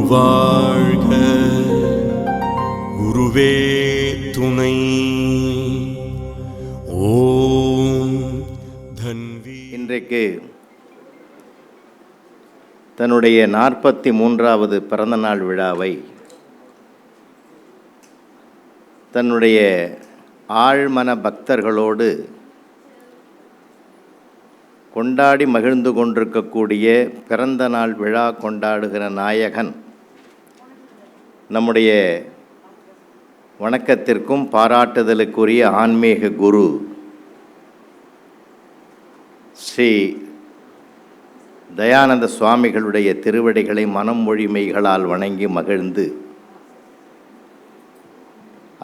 வாழ்க, குருவே துணை. ஓம் தன்வி. இன்றைக்கு தன்னுடைய 43வது பிறந்தநாள் விழாவை தன்னுடைய ஆழ்மன பக்தர்களோடு கொண்டாடி மகிழ்ந்து கொண்டிருக்கக்கூடிய பிறந்த நாள் விழா கொண்டாடுகிற நாயகன் நம்முடைய வணக்கத்திற்கும் பாராட்டுதலுக்குரிய ஆன்மீக குரு ஸ்ரீ தயானந்த சுவாமிகளுடைய திருவடிகளை மனம் மொழி மெய்களால் வணங்கி மகிழ்ந்து,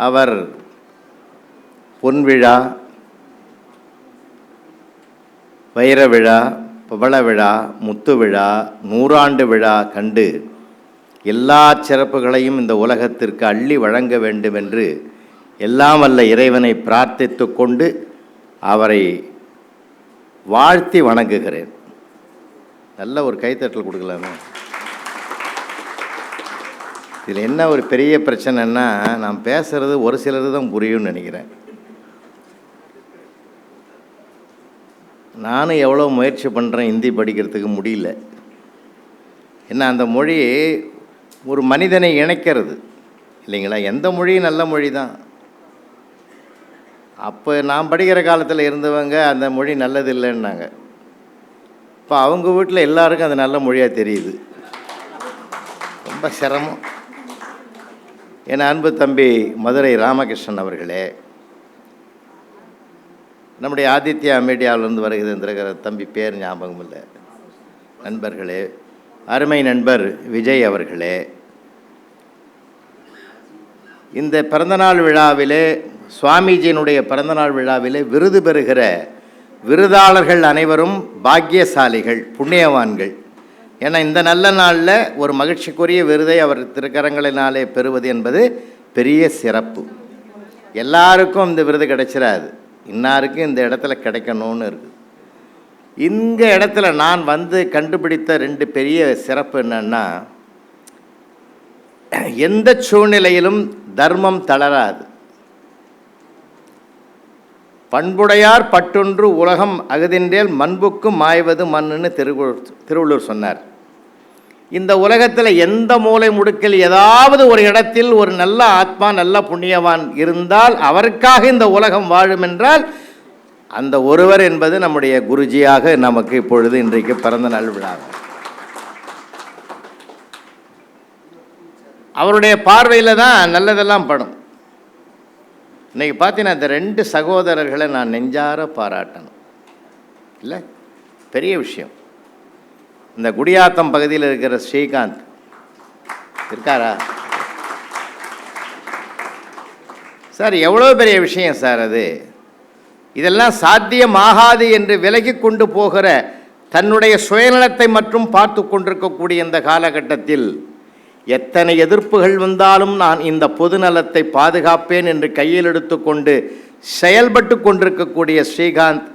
அவர் பொன்விழா, வைர விழா, பவள விழா, முத்து விழா, 100ஆண்டு விழா கண்டு எல்லா சிறப்புகளையும் இந்த உலகத்திற்கு அள்ளி வழங்க வேண்டும் என்று எல்லாம் வல்ல இறைவனை பிரார்த்தித்து கொண்டு அவரை வாழ்த்தி வணங்குகிறேன். நல்ல ஒரு கைத்தட்டல் கொடுக்கலாமே. இதில் என்ன ஒரு பெரிய பிரச்சனைன்னா, நான் பேசுகிறது ஒரு சிலர் தான் புரியும்னு நினைக்கிறேன். நானும் எவ்வளோ முயற்சி பண்ணுறேன் ஹிந்தி படிக்கிறதுக்கு முடியல. ஏன்னா அந்த மொழி ஒரு மனிதனை இணைக்கிறது இல்லைங்களா. எந்த மொழியும் நல்ல மொழி தான். அப்போ நான் படிக்கிற காலத்தில் இருந்தவங்க அந்த மொழி நல்லது இல்லைன்னாங்க. இப்போ அவங்க வீட்டில் எல்லாருக்கும் அது நல்ல மொழியாக தெரியுது. ரொம்ப சிரமம். என் அன்பு தம்பி மதுரை ராமகிருஷ்ணன் அவர்களே, நம்முடைய ஆதித்யா மீடியாவிலிருந்து வருகிற தம்பி பேர் ஞாபகம் இல்லை, நண்பர்களே, அருமை நண்பர் விஜய் அவர்களே, இந்த பிறந்தநாள் விழாவிலே, சுவாமிஜியினுடைய பிறந்தநாள் விழாவிலே விருது பெறுகிற விருதாளர்கள் அனைவரும் பாக்கியசாலிகள், புண்ணியவான்கள். ஏன்னா இந்த நல்ல நாளில் ஒரு மகிழ்ச்சிக்குரிய விருதை அவர் திருக்கரங்களினாலே பெறுவது என்பது பெரிய சிறப்பு. எல்லாருக்கும் இந்த விருது கிடைச்சிடாது, இன்னாருக்கும் இந்த இடத்துல கிடைக்கணும்னு இருக்குது. இந்த இடத்துல நான் வந்து கண்டுபிடித்த 2 பெரிய சிறப்பு என்னன்னா, எந்த சூழ்நிலையிலும் தர்மம் தளராது. பண்புடையார் பட்டொன்று உலகம் அகுதின்றேல் மண்புக்கு மாய்வது மண்ணுன்னு திருவள்ளுவர் சொன்னார். இந்த உலகத்தில் எந்த மூலை முடுக்கில் ஏதாவது ஒரு இடத்தில் ஒரு நல்ல ஆத்மா, நல்ல புண்ணியவான் இருந்தால் அவருக்காக இந்த உலகம் வாழும் என்றால் அந்த ஒருவர் என்பது நம்முடைய குருஜியாக நமக்கு இப்பொழுது இன்றைக்கு பிறந்த நாள் விழா. அவருடைய பார்வையில் தான் நல்லதெல்லாம் படும். இன்றைக்கி பார்த்தீங்கன்னா இந்த 2 சகோதரர்களை நான் நெஞ்சார பாராட்டணும். இல்லை, பெரிய விஷயம். இந்த குடியாத்தம் பகுதியில் இருக்கிற ஸ்ரீகாந்த் இருக்காரா சார்? எவ்வளோ பெரிய விஷயம் சார் அது. இதெல்லாம் சாத்தியமாகாது என்று விலகி கொண்டு போகிற தன்னுடைய சுயநலத்தை மட்டும் பார்த்து கொண்டிருக்கக்கூடிய இந்த காலகட்டத்தில் எத்தனை எதிர்ப்புகள் வந்தாலும் நான் இந்த பொதுநலத்தை பாதுகாப்பேன் என்று கையில் எடுத்துக்கொண்டு செயல்பட்டு கொண்டிருக்கக்கூடிய ஸ்ரீகாந்த்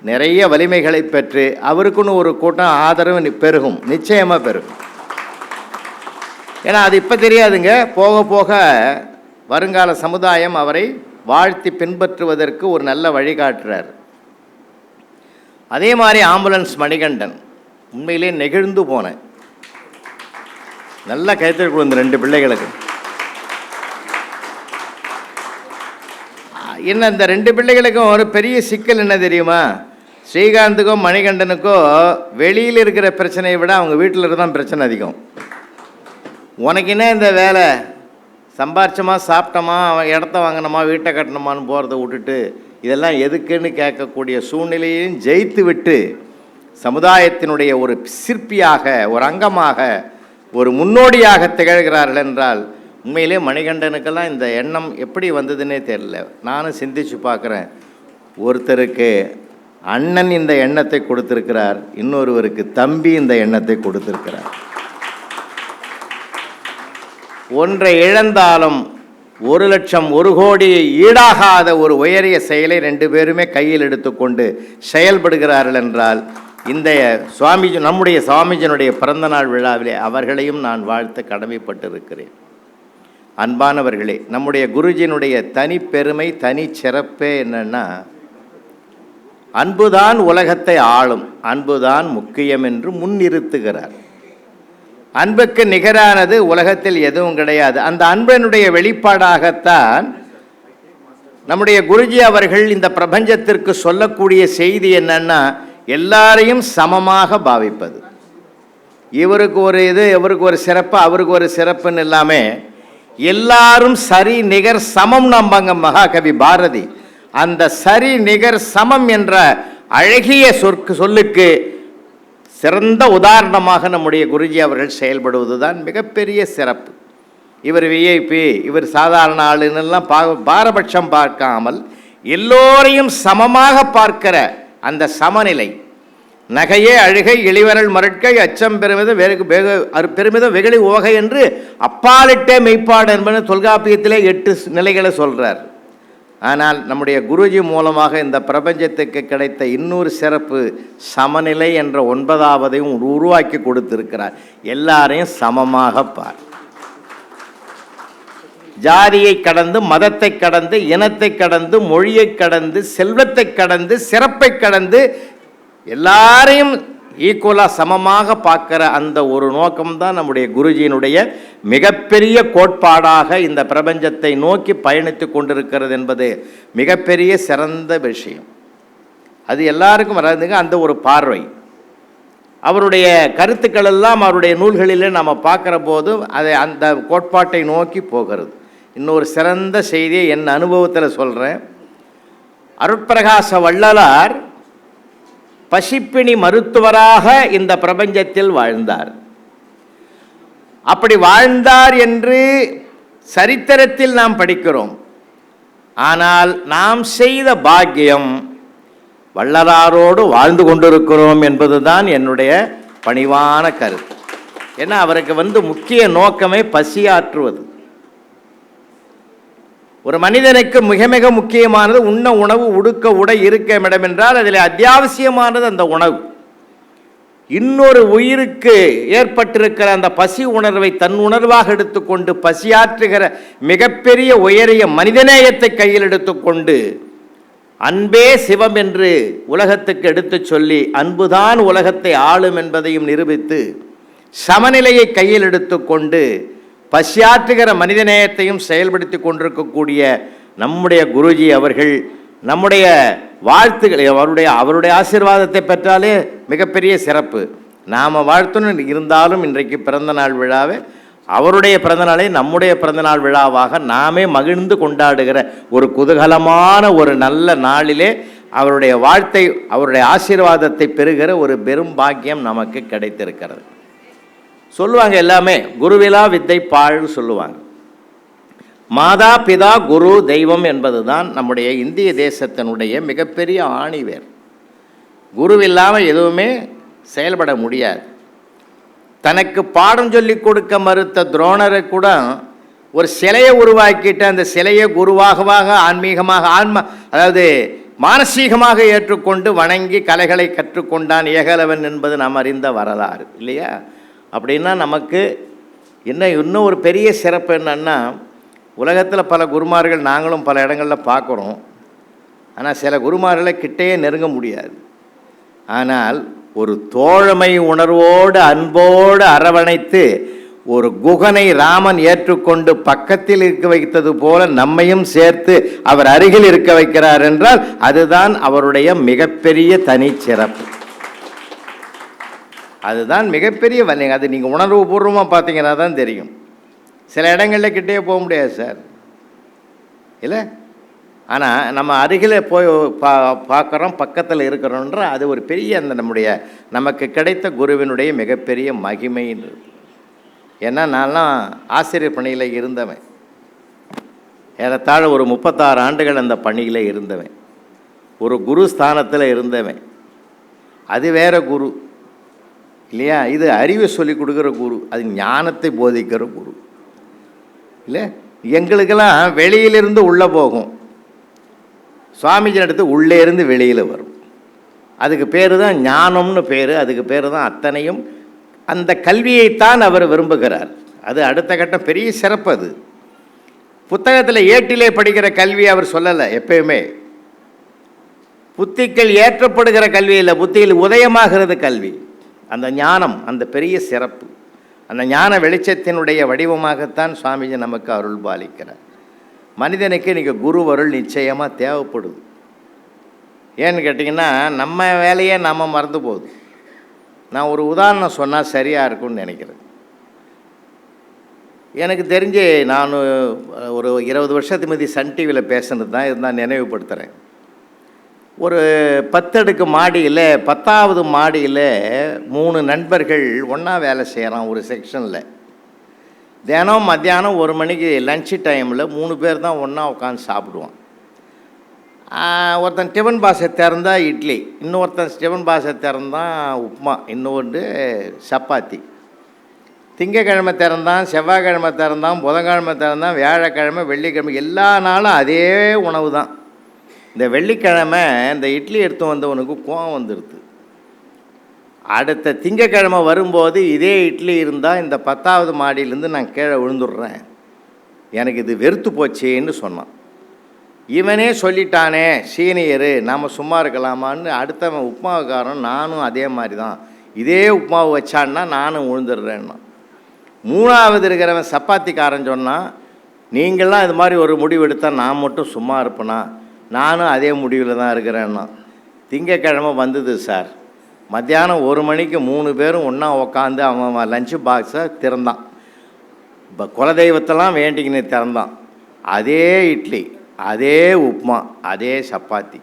நிறைய வலிமைகளை பெற்று அவருக்குன்னு ஒரு கூட்டம் ஆதரவு பெருகும், நிச்சயமாக பெருகும். ஏன்னா அது இப்போ தெரியாதுங்க, போக போக வருங்கால சமுதாயம் அவரை வாழ்த்தி பின்பற்றுவதற்கு ஒரு நல்ல வழிகாட்டுறார். அதே மாதிரி ஆம்புலன்ஸ் மணிகண்டன், உண்மையிலே நெகிழ்ந்து போனேன். நல்லா கைத்தறி கொடுத்த 2 பிள்ளைகளுக்கு. என்ன, இந்த 2 பிள்ளைகளுக்கும் ஒரு பெரிய சிக்கல் என்ன தெரியுமா? ஸ்ரீகாந்துக்கோ மணிகண்டனுக்கோ வெளியில் இருக்கிற பிரச்சனையை விட அவங்க வீட்டில் தான் பிரச்சனை அதிகம். உனக்கு என்ன இந்த வேலை, சம்பாரிச்சோமா, சாப்பிட்டோமா, இடத்த வாங்கினோமா, வீட்டை கட்டணுமான்னு போகிறத விட்டுட்டு இதெல்லாம் எதுக்குன்னு கேட்கக்கூடிய சூழ்நிலையையும் ஜெயித்து விட்டு சமுதாயத்தினுடைய ஒரு சிற்பியாக, ஒரு அங்கமாக, ஒரு முன்னோடியாக திகழ்கிறார்கள் என்றால் உண்மையிலே மணிகண்டனுக்கெல்லாம் இந்த எண்ணம் எப்படி வந்ததுன்னே தெரியல. நானும் சிந்திச்சு பார்க்குறேன். ஒருத்தருக்கு அண்ணன் இந்த எண்ணத்தை கொடுத்திருக்கிறார், இன்னொருவருக்கு தம்பி இந்த எண்ணத்தை கொடுத்திருக்கிறார். ஒன்றை இழந்தாலும் 1 லட்சம் 1 கோடியை ஈடாகாத ஒரு உயரிய செயலை 2 பேருமே கையில் எடுத்துக்கொண்டு செயல்படுகிறார்கள் என்றால் இந்த நம்முடைய சுவாமிஜியினுடைய பிறந்தநாள் விழாவிலே அவர்களையும் நான் வாழ்த்த கடமைப்பட்டிருக்கிறேன். அன்பானவர்களே, நம்முடைய குருஜியினுடைய தனி பெருமை, தனி சிறப்பே என்னன்னா, அன்புதான் உலகத்தை ஆளும், அன்புதான் முக்கியம் என்று முன்னிறுத்துகிறார். அன்புக்கு நிகரானது உலகத்தில் எதுவும் கிடையாது. அந்த அன்பினுடைய வெளிப்பாடாகத்தான் நம்முடைய குருஜி அவர்கள் இந்த பிரபஞ்சத்திற்கு சொல்லக்கூடிய செய்தி என்னன்னா, எல்லாரையும் சமமாக பாவிப்பது. இவருக்கு ஒரு இது, இவருக்கு ஒரு சிறப்பு, அவருக்கு ஒரு சிறப்புன்னு இல்லாமல் எல்லாரும் சரி நிகர் சமம். நம்பங்க மகாகவி பாரதி அந்த சரி நிகர் சமம் என்ற அழகிய சொல்லுக்கு சிறந்த உதாரணமாக நம்முடைய குருஜி அவர்கள் செயல்படுவது தான் மிகப்பெரிய சிறப்பு. இவர் விஐபி, இவர் சாதாரண ஆளுன்னெல்லாம் பாரபட்சம் பார்க்காமல் எல்லோரையும் சமமாக பார்க்கிற அந்த சமநிலை, நகையே அழுகை இளிவரல் மருட்கை அச்சம் பெருமிதம் வெகுளி ஓகை என்று அப்பாலிட்டே மெய்ப்பாடு என்பது தொல்காப்பியத்திலே 8 நிலைகளை சொல்கிறார். ஆனால் நம்முடைய குருஜி மூலமாக இந்த பிரபஞ்சத்துக்கு கிடைத்த இன்னொரு சிறப்பு சமநிலை என்ற 9வதையும் உருவாக்கி கொடுத்திருக்கிறார். எல்லாரையும் சமமாக பார். ஜாதியை கடந்து, மதத்தை கடந்து, இனத்தை கடந்து, மொழியை கடந்து, செல்வத்தை கடந்து, சிறப்பை கடந்து எல்லாரையும் ஈக்குவலாக சமமாக பார்க்குற அந்த ஒரு நோக்கம்தான் நம்முடைய குருஜியினுடைய மிகப்பெரிய கோட்பாடாக இந்த பிரபஞ்சத்தை நோக்கி பயணித்து கொண்டிருக்கிறது என்பது மிகப்பெரிய சிறந்த விஷயம். அது எல்லாருக்கும் வராதுங்க. அந்த ஒரு பார்வை, அவருடைய கருத்துக்கள் எல்லாம் அவருடைய நூல்களிலே நாம் பார்க்குற போது அதை அந்த கோட்பாட்டை நோக்கி போகிறது. இன்னொரு சிறந்த செய்தியை என் அனுபவத்தில் சொல்கிறேன். அருட்பிரகாச வள்ளலார் பசிப்பிணி மருத்துவராக இந்த பிரபஞ்சத்தில் வாழ்ந்தார். அப்படி வாழ்ந்தார் என்று சரித்திரத்தில் நாம் படிக்கிறோம். ஆனால் நாம் செய்த பாக்கியம் வள்ளலாரோடு வாழ்ந்து கொண்டிருக்கிறோம் என்பதுதான் என்னுடைய பணிவான கருத்து. ஏன்னா அவருக்கு முக்கிய நோக்கமே பசியாற்றுவது. ஒரு மனிதனுக்கு மிக மிக முக்கியமானது உண்ண உணவு, உடுக்க உடை, இருக்க இடம் என்றால் அதில் அத்தியாவசியமானது அந்த உணவு. இன்னொரு உயிருக்கு ஏற்பட்டிருக்கிற அந்த பசி உணர்வை தன் உணர்வாக எடுத்துக்கொண்டு பசியாற்றுகிற மிகப்பெரிய உயரிய மனிதநேயத்தை கையில் எடுத்துக்கொண்டு அன்பே சிவம் என்று உலகத்துக்கு எடுத்து சொல்லி அன்புதான் உலகத்தை ஆளும் என்பதையும் நிரூபித்து சமநிலையை கையில் எடுத்துக்கொண்டு பசியாற்றுகிற மனிதநேயத்தையும் செயல்படுத்தி கொண்டிருக்கக்கூடிய நம்முடைய குருஜி அவர்கள் நம்முடைய வாழ்த்துக்களை, அவருடைய ஆசீர்வாதத்தை பெற்றாலே மிகப்பெரிய சிறப்பு. நாம் வாழ்த்தணும். இருந்தாலும் இன்றைக்கு பிறந்தநாள் விழாவை, அவருடைய பிறந்தநாளை நம்முடைய பிறந்தநாள் விழாவாக நாமே மகிழ்ந்து கொண்டாடுகிற ஒரு குதூகலமான ஒரு நல்ல நாளிலே அவருடைய வாழ்த்தை, அவருடைய ஆசீர்வாதத்தை பெறுகிற ஒரு பெரும் பாக்கியம் நமக்கு கிடைத்திருக்கிறது. சொல்லுவாங்க எல்லாமே குருவிலா வித்தை பாழ்னு சொல்லுவாங்க. மாதா பிதா குரு தெய்வம் என்பதுதான் நம்முடைய இந்திய தேசத்தினுடைய மிகப்பெரிய ஆணிவேர். குருவில்லாமல் எதுவுமே செயல்பட முடியாது. தனக்கு பாடம் சொல்லி கொடுக்க மறுத்த துரோணரை கூட ஒரு சிலையை உருவாக்கிட்டு அந்த சிலையை குருவாகவாக ஆன்மீகமாக அதாவது மானசீகமாக ஏற்றுக்கொண்டு வணங்கி கலைகளை கற்றுக்கொண்டான் ஏகலவன் என்பது நாம் அறிந்த வரலாறு இல்லையா? அப்படின்னா நமக்கு இன்னும் ஒரு பெரிய சிறப்பு என்னன்னா, உலகத்தில் பல குருமார்கள் நாங்களும் பல இடங்களில் பார்க்குறோம். ஆனால் சில குருமார்களை கிட்டேயே நெருங்க முடியாது. ஆனால் ஒரு தோழமை உணர்வோடு அன்போடு அரவணைத்து ஒரு குகனை ராமன் ஏற்றுக்கொண்டு பக்கத்தில் இருக்க வைத்தது போல நம்மையும் சேர்த்து அவர் அருகில் இருக்க வைக்கிறார் என்றால் அதுதான் அவருடைய மிகப்பெரிய தனிச்சிறப்பு. அதுதான் மிகப்பெரிய வல்லிங்க. அது நீங்கள் உணர்வு பூர்வமாக பார்த்தீங்கன்னா தான் தெரியும். சில இடங்களில் கிட்டே போக முடியாது சார் இல்லை. ஆனால் நம்ம அருகில் போய் பார்க்குறோம், பக்கத்தில் இருக்கிறோன்ற அது ஒரு பெரிய அந்த நமக்கு கிடைத்த குருவினுடைய மிகப்பெரிய மகிமைன்றது. ஏன்னா நான்லாம் ஆசிரியர் பணியில் இருந்தவன். ஏறத்தாழ ஒரு 36 ஆண்டுகள் அந்த பணியில் இருந்தவன். ஒரு குரு ஸ்தானத்தில் இருந்தவன். அது வேற குரு இல்லையா? இது அறிவை சொல்லிக் கொடுக்குற குரு, அது ஞானத்தை போதிக்கிற குரு இல்லை. எங்களுக்கெல்லாம் வெளியிலிருந்து உள்ளே போகும், சுவாமிஜி எடுத்து உள்ளே இருந்து வெளியில் வரும். அதுக்கு பேர் தான் ஞானம்னு பேர். அதுக்கு பேர் தான் அத்தனையும். அந்த கல்வியைத்தான் அவர் விரும்புகிறார். அது அடுத்த கட்டம், பெரிய சிறப்பு. அது புத்தகத்தில் ஏட்டிலே படிக்கிற கல்வி அவர் சொல்லலை. எப்பயுமே புத்திகள் ஏற்றப்படுகிற கல்வி இல்லை, புத்தியில் உதயமாகிறது கல்வி. அந்த ஞானம் அந்த பெரிய சிறப்பு. அந்த ஞான வெளிச்சத்தினுடைய வடிவமாகத்தான் சுவாமிஜி நமக்கு அருள் பாலிக்கிறார். மனிதனுக்கு இன்றைக்கி குருவருள் நிச்சயமாக தேவைப்படுது. ஏன்னு கேட்டிங்கன்னா, நம்ம வேலையே நம்ம மறந்து போகுது. நான் ஒரு உதாரணம் சொன்னால் சரியாக இருக்கும்னு நினைக்கிறேன். எனக்கு தெரிஞ்சு நான் ஒரு 20 வருஷத்துக்கு முந்தி சன் டிவியில் பேசுனது தான், இதுதான் நினைவுபடுத்துகிறேன். ஒரு 10 அடுக்கு மாடியில் 10வது மாடியில் 3 நண்பர்கள் ஒன்றா வேலை செய்கிறான் ஒரு செக்ஷனில். தினம் மத்தியானம் 1 மணிக்கு லன்ச்சு டைமில் 3 பேர் தான் ஒன்றா உட்காந்து சாப்பிடுவான். ஒருத்தன் டிஃபன் பாக்ஸை திறந்தா இட்லி, இன்னொருத்தன் டிஃபன் பாக்ஸை திறந்தான் உப்புமா, இன்னொன்று சப்பாத்தி. திங்கக்கிழமை திறந்தான், செவ்வாய்க்கிழமை திறந்தான், புதன்கிழமை திறந்தான், வியாழக்கிழமை, வெள்ளிக்கிழமை, எல்லா நாளும் அதே உணவு தான். இந்த வெள்ளிக்கிழமை இந்த இட்லி எடுத்து வந்தவனுக்கு கோவம் வந்துடுது. அடுத்த திங்கக்கிழமை வரும்போது இதே இட்லி இருந்தால் இந்த 10வது மாடியிலேருந்து நான் கீழே விழுந்துடுறேன், எனக்கு இது வெறுத்து போச்சேன்னு சொன்னான். இவனே சொல்லிட்டானே சீனியரு, நாம் சும்மா இருக்கலாமான்னு அடுத்தவன் உப்புமாவுக்காரன் நானும் அதே மாதிரி தான், இதே உப்புமாவை வச்சான்னா நானும் விழுந்துடுறேன்னா. 3வது இருக்கிறவன் சப்பாத்திக்காரன் சொன்னான், நீங்கள்லாம் இது மாதிரி ஒரு முடிவு எடுத்தால் நான் மட்டும் சும்மா இருப்பேனா, நானும் அதே முடிவில் தான் இருக்கிறேன்னா. திங்கக்கிழமை வந்தது சார், மத்தியானம் 1 மணிக்கு 3 பேரும் ஒன்றா உக்காந்து அவன் லஞ்சு பாக்ஸை திறந்தான். இப்போ குலதெய்வத்தெல்லாம் வேண்டிக்கின்னு திறந்தான். அதே இட்லி, அதே உப்புமா, அதே சப்பாத்தி.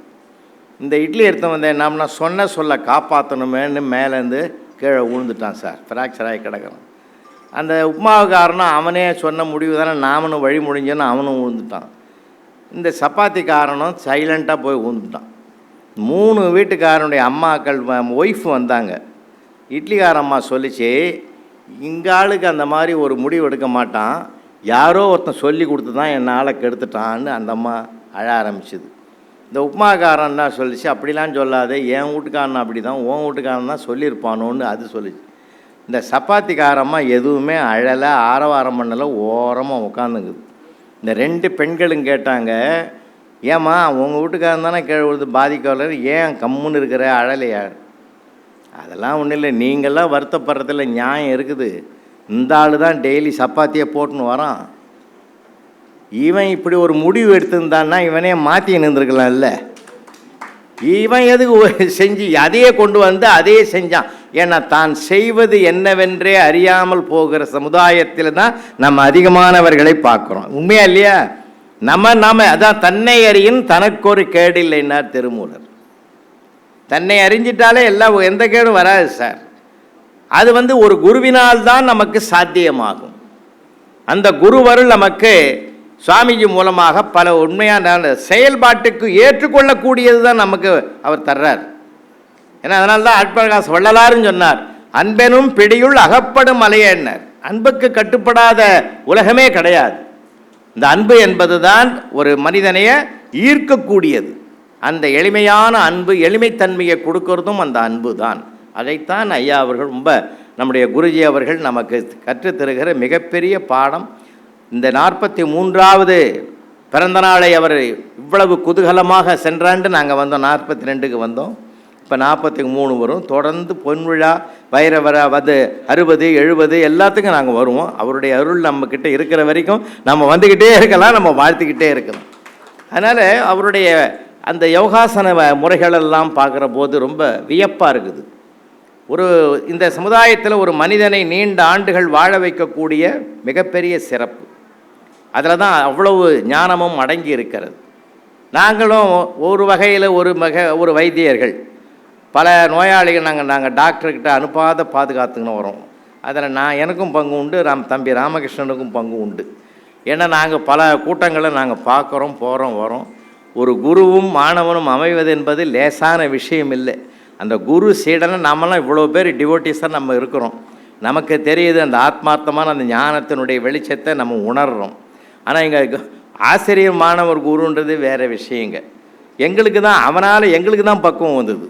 இந்த இட்லி எடுத்து வந்தேன், நான் சொன்ன சொல்ல காப்பாற்றணுமேன்னு மேலேருந்து கீழே விழுந்துட்டான் சார், ஃப்ராக்சர் ஆகி கிடக்கிறான். அந்த உப்புமாவுக்காரனும் அவனே சொன்ன முடிவு தானே, நாமனும் வழி முடிஞ்சேன்னு அவனும் விழுந்துட்டான். இந்த சப்பாத்திக்காரனும் சைலண்ட்டாக போய் விழுந்துட்டான். 3 வீட்டுக்காரனுடைய அம்மாக்கள் ஒய்ஃப் வந்தாங்க. இட்லிக்காரம்மா சொல்லிச்சு, இங்கே ஆளுக்கு அந்த மாதிரி ஒரு முடிவு எடுக்க மாட்டான், யாரோ ஒருத்தன் சொல்லி கொடுத்து தான் என் ஆளை கெடுத்துட்டான்னு அந்த அம்மா அழ ஆரம்பிச்சுது. இந்த உப்புமாக்காரன் தான் சொல்லிச்சு, அப்படிலாம் சொல்லாத, என் வீட்டுக்காரன் அப்படி தான், உன் வீட்டுக்காரன் தான் சொல்லியிருப்பானோன்னு அது சொல்லிச்சு. இந்த சப்பாத்திக்காரம்மா எதுவுமே அழலை, ஆரவாரம் பண்ணலை, ஓரமாக உட்காந்துங்குது. இந்த 2 பெண்களும் கேட்டாங்க, ஏம்மா உங்கள் வீட்டுக்காரன் தானே கீழே விழுது பாதிக்கல, ஏன் கம்முன்னு இருக்கிற, அழலையா? அதெல்லாம் ஒன்றும் இல்லை, நீங்கள்லாம் வருத்தப்படுறதில்ல, நியாயம் இருக்குது. இந்த ஆள் தான் டெய்லி சப்பாத்தியை போட்டுன்னு வரான். இவன் இப்படி ஒரு முடிவு எடுத்திருந்தான்னா இவனே மாற்றி நின்றுருக்கலாம் இல்லை. இவன் எதுக்கு செஞ்சு அதையே கொண்டு வந்து அதையே செஞ்சான். ஏன்னா தான் செய்வது என்னவென்றே அறியாமல் போகிற சமுதாயத்தில் தான் நம்ம அதிகமானவர்களை பார்க்குறோம். உண்மையா இல்லையா? நாம அதான் தன்னை அறியின் தனக்கொரு கேடில்லைன்னார் திருமூலர். தன்னை அறிஞ்சிட்டாலே எல்லாம் எந்த கேடும் வராது சார். அது ஒரு குருவினால் தான் நமக்கு சாத்தியமாகும். அந்த குருவருள் நமக்கு சுவாமிஜி மூலமாக பல உண்மையான செயல்பாட்டுக்கு ஏற்றுக்கொள்ளக்கூடியது தான் நமக்கு அவர் தர்றார். ஏன்னா அதனால தான் அற்பகாச வள்ளலாருன்னு சொன்னார், அன்பெனும் பிடியுள் அகப்படும் அலையன்னார். அன்புக்கு கட்டுப்படாத உலகமே கிடையாது. இந்த அன்பு என்பது தான் ஒரு மனிதனைய ஈர்க்கக்கூடியது. அந்த எளிமையான அன்பு, எளிமைத்தன்மையை கொடுக்கறதும் அந்த அன்பு தான். அதைத்தான் ஐயா அவர்கள் ரொம்ப நம்முடைய குருஜி அவர்கள் நமக்கு கற்றுத்தருகிற மிகப்பெரிய பாடம். இந்த 43வது பிறந்த நாளை அவர் இவ்வளவு குதூகலமாக சென்றாண்டு நாங்கள் வந்தோம். 42க்கு வந்தோம், இப்போ 43 வரும். தொடர்ந்து பொன்விழா, வைரவரா 60, 70 எல்லாத்துக்கும் நாங்கள் வருவோம். அவருடைய அருள் நம்மக்கிட்ட இருக்கிற வரைக்கும் நம்ம வந்துக்கிட்டே இருக்கலாம், நம்ம வாழ்த்துக்கிட்டே இருக்கலாம். அதனால் அவருடைய அந்த யோகாசன முறைகளெல்லாம் பார்க்குற போது ரொம்ப வியப்பாக இருக்குது. இந்த சமுதாயத்தில் ஒரு மனிதனை நீண்ட ஆண்டுகள் வாழ வைக்கக்கூடிய மிகப்பெரிய சிறப்பு. அதில் தான் அவ்வளவு ஞானமும் அடங்கி இருக்கிறது. நாங்களும் ஒரு வகையில் ஒரு வைத்தியர்கள், பல நோயாளிகள் நாங்கள் டாக்டர்கிட்ட அனுப்பாத பாதுகாத்துக்கின்னு வரோம். அதில் எனக்கும் பங்கு உண்டு, தம்பி ராமகிருஷ்ணனுக்கும் பங்கு உண்டு. ஏன்னா நாங்கள் பல கூட்டங்களை நாங்கள் பார்க்குறோம், போகிறோம், வரோம். ஒரு குருவும் மாணவனும் அமைவது என்பது லேசான விஷயம் இல்லை. அந்த குரு சீடனை நம்மளாம் இவ்வளோ பேர் டிவோட்டிஸாக நம்ம இருக்கிறோம். நமக்கு தெரியுது அந்த ஆத்மார்த்தமான அந்த ஞானத்தினுடைய வெளிச்சத்தை நம்ம உணர்கிறோம். ஆனால் இங்கே ஆசிரியர் மாணவர் குருன்றது வேறு விஷயங்க. எங்களுக்கு தான் அவனால் எங்களுக்கு தான் பக்குவம் வந்தது.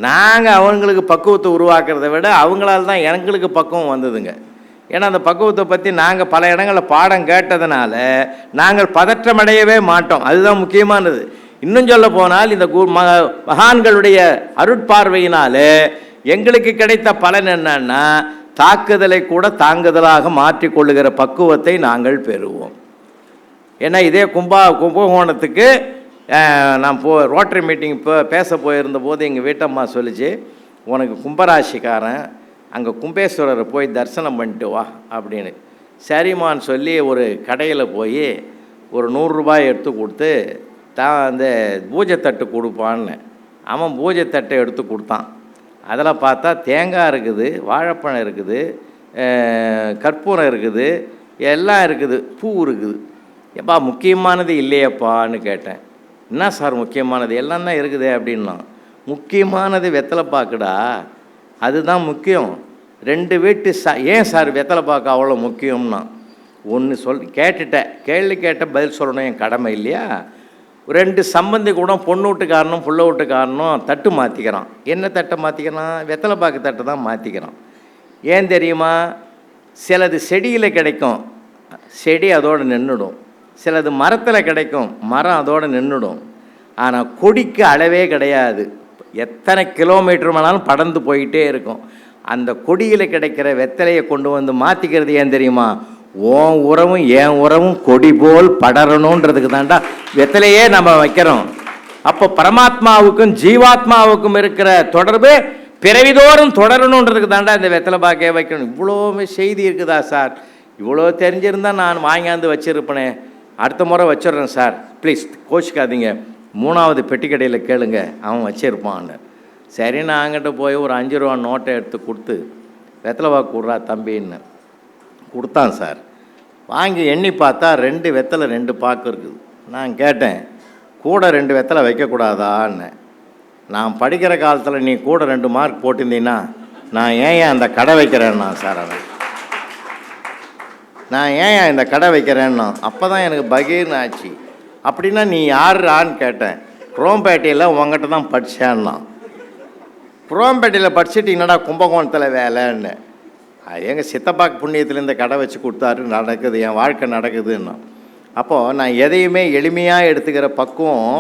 நாங்கள் அவங்களுக்கு பக்குவத்தை உருவாக்குறத விட அவங்களால தான் எங்களுக்கு பக்குவம் வந்ததுங்க. ஏன்னா அந்த பக்குவத்தை பற்றி நாங்கள் பல இடங்களில் பாடம் கேட்டதுனால நாங்கள் பதற்றமடையவே மாட்டோம். அதுதான் முக்கியமானது. இன்னும் சொல்ல போனால் இந்த மகான்களுடைய அருட்பார்வையினால் எங்களுக்கு கிடைத்த பலன் என்னன்னா, தாக்குதலை கூட தாங்குதலாக மாற்றிக்கொள்ளுகிற பக்குவத்தை நாங்கள் பெறுவோம். ஏன்னா இதே கும்பகோணத்துக்கு நான் ரோட்டரி மீட்டிங் பேச போயிருந்த போது எங்கள் வீட்டம்மா சொல்லிச்சு, உனக்கு கும்பராசிக்காரன், அங்கே கும்பேஸ்வரரை போய் தரிசனம் பண்ணிட்டு வா அப்படின்னு. சரிம்மான்னு சொல்லி ஒரு கடையில் போய் ஒரு 100 ரூபாய் எடுத்து கொடுத்து அந்த பூஜை தட்டு கொடுப்பான்னு அவன் பூஜை தட்டை எடுத்து கொடுத்தான். அதில் பார்த்தா தேங்காய் இருக்குது, வாழைப்பழம் இருக்குது, கற்பூரம் இருக்குது, எல்லாம் இருக்குது, பூ இருக்குது. எப்பா முக்கியமானது இல்லையப்பான்னு கேட்டேன். என்ன சார் முக்கியமானது? எல்லாம் தான் இருக்குது அப்படின்னா. முக்கியமானது வெத்தலைப்பாக்குடா, அதுதான் முக்கியம். 2 வீட்டு ஏன் சார் வெத்தலைப்பாக்கு அவ்வளோ முக்கியம்னா, ஒன்று கேட்டுட்டேன், கேள்வி கேட்ட பதில் சொல்லணும் என் கடமை இல்லையா? 2 சம்பந்தி கூட பொண்ணு வீட்டுக்காரனும் புள்ள வீட்டுக்காரனும் தட்டு மாற்றிக்கிறான். என்ன தட்டை மாற்றிக்கிறான்? வெத்தலைப்பாக்கு தட்டை தான் மாற்றிக்கிறான். ஏன் தெரியுமா? சிலது செடியில் கிடைக்கும், செடி அதோடு நின்றுடும். சிலது மரத்தில் கிடைக்கும், மரம் அதோடு நின்றுடும். ஆனால் கொடிக்கு அளவே கிடையாது. எத்தனை கிலோமீட்டர் வேணாலும் படர்ந்து போயிட்டே இருக்கும். அந்த கொடியில் கிடைக்கிற வெத்தலையை கொண்டு வந்து மாற்றிக்கிறது ஏன் தெரியுமா? ஓன் உறவும் என் உறவும் கொடி போல் படரணுன்றதுக்கு தாண்டா வெத்தலையே நம்ம வைக்கிறோம். அப்போ பரமாத்மாவுக்கும் ஜீவாத்மாவுக்கும் இருக்கிற தொடர்பு பிறவிதோறும் தொடரணுன்றதுக்கு தாண்டா இந்த வெத்தலை பாக்கையே வைக்கணும். இவ்வளோ செய்தி இருக்குதா சார்? இவ்வளோ தெரிஞ்சிருந்தால் நான் வாங்கியாந்து வச்சுருப்பேனே. அடுத்த முறை வச்சிடுறேன் சார், ப்ளீஸ் கோச்சிக்காதீங்க, 3வது பெட்டிக்கடையில் கேளுங்க, அவன் வச்சிருப்பான்னு. சரி, நான் அங்கிட்ட போய் ஒரு 5 ரூபா நோட்டை எடுத்து கொடுத்து வெத்தலை பாக்கு விட்றா தம்பின்னு கொடுத்தான் சார். வாங்கி எண்ணி பார்த்தா 2 வெத்தலை 2 பாக்கு இருக்குது. நான் கேட்டேன், கூட 2 வெத்தலை வைக்கக்கூடாதான்னு. நான் படிக்கிற காலத்தில் நீ கூட 2 மார்க் போட்டிருந்தீங்கன்னா நான் ஏன் அந்த கடை வைக்கிறேன்னா சார், அவன் நான் ஏன் இந்த கடை வைக்கிறேன்னா அப்போ தான் எனக்கு பகீர்னு ஆச்சு. அப்படின்னா நீ யாருன்னு கேட்டேன். குரோம்பேட்டையில் உங்ககிட்ட தான் படித்தேன்னா. குரோம்பேட்டையில் படிச்சுட்டு என்னடா கும்பகோணத்தில் வேலைன்னு. எங்கள் சித்தப்பாக்கு புண்ணியத்தில் இந்த கடை வச்சு கொடுத்தாரு, நடக்குது, என் வாழ்க்கை நடக்குதுன்னா. அப்போது நான் எதையுமே எளிமையாக எடுத்துக்கிற பக்குவம்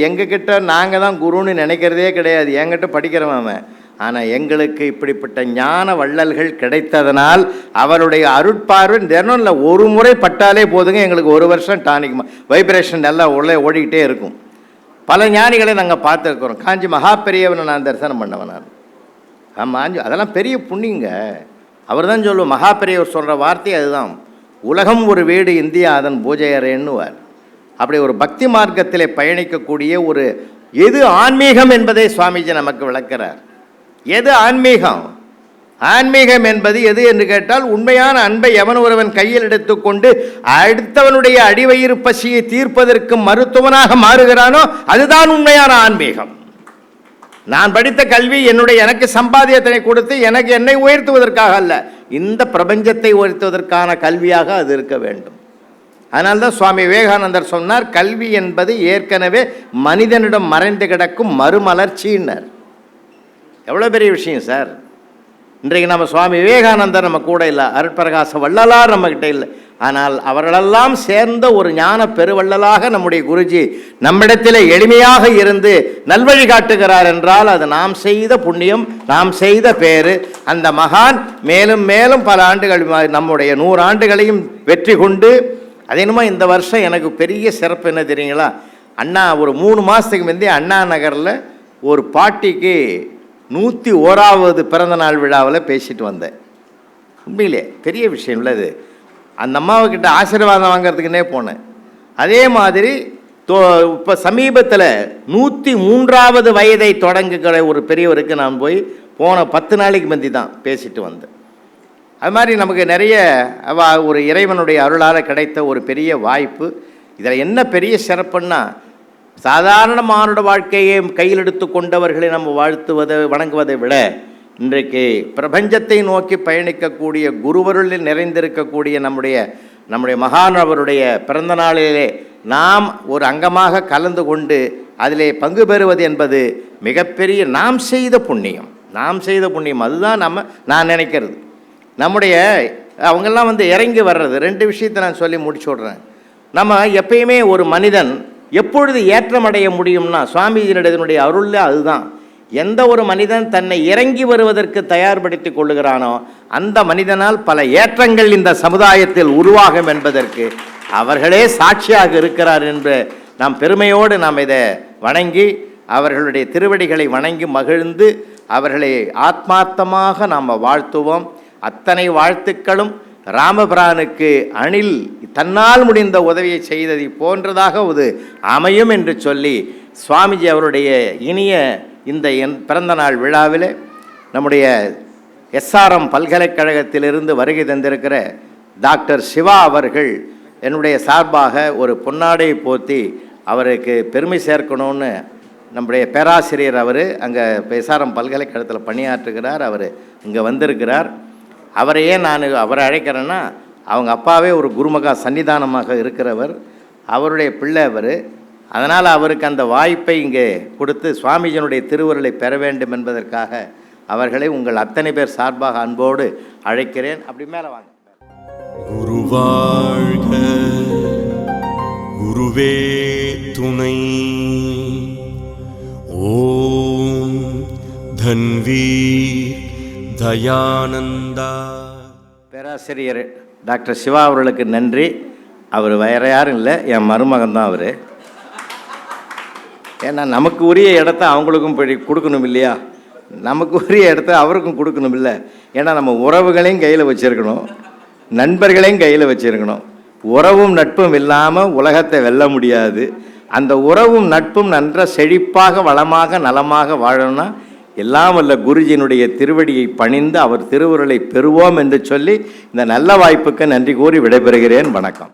எங்ககிட்ட நாங்கள் தான் குருன்னு நினைக்கிறதே கிடையாது. என்கிட்ட படிக்கிறவன். ஆனால் எங்களுக்கு இப்படிப்பட்ட ஞான வள்ளல்கள் கிடைத்ததனால் அவருடைய அருட்பார்வை தினம் இல்லை, ஒரு முறை பட்டாலே போதுங்க, எங்களுக்கு 1 வருஷம் டானிக் வைப்ரேஷன் நல்லா உள்ளே ஓடிக்கிட்டே இருக்கும். பல ஞானிகளை நாங்கள் பார்த்துருக்குறோம். காஞ்சி மகா பெரியவனை நான் தரிசனம் பண்ணவன் நான். ஆமாம், அதெல்லாம் பெரிய புண்ணியங்க. அவர் தான் சொல்லுவோம், மகா பெரியவர் சொல்கிற வார்த்தை அதுதான், உலகம் ஒரு வீடு, இந்தியா அதன் பூஜை அறைன்னுவார். அப்படி ஒரு பக்தி மார்க்கத்திலே பயணிக்கக்கூடிய ஒரு எது ஆன்மீகம் என்பதை சுவாமிஜி நமக்கு விளக்கிறார். எது ஆன்மீகம்? ஆன்மீகம் என்பது எது என்று கேட்டால், உண்மையான அன்பை எவன் ஒருவன் கையில் எடுத்துக்கொண்டு அடுத்தவனுடைய அடிவயிறு பசியை தீர்ப்பதற்கு மருத்துவனாக மாறுகிறானோ அதுதான் உண்மையான ஆன்மீகம். நான் படித்த கல்வி எனக்கு சம்பாதியத்தினை கொடுத்து என்னை உயர்த்துவதற்காக அல்ல, இந்த பிரபஞ்சத்தை உயர்த்துவதற்கான கல்வியாக அது இருக்க வேண்டும். அதனால்தான் சுவாமி விவேகானந்தர் சொன்னார், கல்வி என்பது ஏற்கனவே மனிதனிடம் மறைந்து கிடக்கும் மறுமலர்ச்சியினர். எவ்வளோ பெரிய விஷயம் சார். இன்றைக்கு நம்ம சுவாமி விவேகானந்தர் நம்ம கூட இல்லை, அருட்பிரகாச வள்ளலார் நம்மக்கிட்ட இல்லை. ஆனால் அவர்களெல்லாம் சேர்ந்த ஒரு ஞான பெருவள்ளலாக நம்முடைய குருஜி நம்மிடத்தில் எளிமையாக இருந்து நல்வழி காட்டுகிறார் என்றால் அது நாம் செய்த புண்ணியம், நாம் செய்த பேரு. அந்த மகான் மேலும் மேலும் பல ஆண்டுகள், நம்முடைய 100 ஆண்டுகளையும் வெற்றி கொண்டு, அது என்னமோ இந்த வருஷம் எனக்கு பெரிய சிறப்பு என்ன தெரியுங்களா? அண்ணா ஒரு 3 மாதத்துக்கு முந்தைய அண்ணா நகரில் ஒரு பாட்டிக்கு 101வது பிறந்தநாள் விழாவில் பேசிட்டு வந்தேன். உண்மையிலே பெரிய விஷயம் இல்லை அது. அந்த அம்மாவுக்கிட்ட ஆசீர்வாதம் வாங்கிறதுக்குன்னே போனேன். அதே மாதிரி இப்போ சமீபத்தில் 103வது வயதை தொடங்குகிற ஒரு பெரியவருக்கு நான் போய் போன 10 நாளைக்கு முந்தி தான் பேசிட்டு வந்தேன். அது மாதிரி நமக்கு நிறைய ஒரு இறைவனுடைய அருளால் கிடைத்த ஒரு பெரிய வாய்ப்பு. இதில் என்ன பெரிய சிறப்புன்னா, சாதாரண மானுட வாழ்க்கையை கையில் எடுத்து கொண்டவர்களை நம்ம வணங்குவதை விட இன்றைக்கு பிரபஞ்சத்தை நோக்கி பயணிக்கக்கூடிய குருவருளில் நிறைந்திருக்கக்கூடிய நம்முடைய மகான் அவருடைய பிறந்த நாளிலே நாம் ஒரு அங்கமாக கலந்து கொண்டு அதிலே பங்கு பெறுவது என்பது மிகப்பெரிய நாம் செய்த புண்ணியம். அதுதான் நான் நினைக்கிறது. நம்முடைய அவங்கெல்லாம் இறங்கி வர்றது 2 விஷயத்தை நான் சொல்லி முடிச்சு விட்றேன். நம்ம எப்பயுமே ஒரு மனிதன் எப்பொழுது ஏற்றமடைய முடியும்னா சுவாமிஜியினுடைய அருளில் அதுதான். எந்த ஒரு மனிதன் தன்னை இறங்கி வருவதற்கு தயார்படுத்தி கொள்ளுகிறானோ அந்த மனிதனால் பல ஏற்றங்கள் இந்த சமுதாயத்தில் உருவாகும் என்பதற்கு அவர்களே சாட்சியாக இருக்கிறார் என்று நாம் பெருமையோடு நாம் இதை வணங்கி அவர்களுடைய திருவடிகளை வணங்கி மகிழ்ந்து அவர்களை ஆத்மார்த்தமாக நாம் வாழ்த்துவோம். அத்தனை வாழ்த்துக்களும் ராமபிரானுக்கு அணில் தன்னால் முடிந்த உதவியை செய்ததை போன்றதாக இது அமையும் என்று சொல்லி சுவாமிஜி அவருடைய இனிய இந்த பிறந்தநாள் விழாவில் நம்முடைய SRM பல்கலைக்கழகத்திலிருந்து வருகை தந்திருக்கிற டாக்டர் சிவா அவர்கள் என்னுடைய சார்பாக ஒரு பொன்னாடை போத்தி அவருக்கு பெருமை சேர்க்கணும்னு நம்முடைய பேராசிரியர் அவர் அங்கே SRM பல்கலைக்கழகத்தில் பணியாற்றுகிறார். அவர் இங்கே வந்திருக்கிறார். அவரையே அவரை அழைக்கிறேன்னா அவங்க அப்பாவே ஒரு குருமகா சன்னிதானமாக இருக்கிறவர், அவருடைய பிள்ளை அவர். அதனால் அவருக்கு அந்த வாய்ப்பை இங்கே கொடுத்து சுவாமிஜியினுடைய திருவருளை பெற வேண்டும் என்பதற்காக அவர்களை உங்கள் அத்தனை பேர் சார்பாக அன்போடு அழைக்கிறேன். அப்படி மேலே வாங்க. குருவாழ்க குருவே துணை. ஓம் தன்வீர் தயானந்தா. பேராசிரியர் டாக்டர் சிவா அவர்களுக்கு நன்றி. அவர் வேற யாரும் இல்லை, என் மருமகன் தான் அவர். ஏன்னா நமக்கு உரிய இடத்த அவங்களுக்கும் கொடுக்கணும் இல்லையா, நமக்கு உரிய இடத்த அவருக்கும் கொடுக்கணும் இல்லை. ஏன்னா நம்ம உறவுகளையும் கையில் வச்சுருக்கணும், நண்பர்களையும் கையில் வச்சுருக்கணும். உறவும் நட்பும் இல்லாமல் உலகத்தை வெல்ல முடியாது. அந்த உறவும் நட்பும் நன்ற செழிப்பாக வளமாக நலமாக வாழணும்னா எல்லாம் வல்ல குருஜியினுடைய திருவடியை பணிந்து அவர் திருவுருளை பெறுவோம் என்று சொல்லி இந்த நல்ல வாய்ப்புக்கு நன்றி கூறி விடைபெறுகிறேன். வணக்கம்.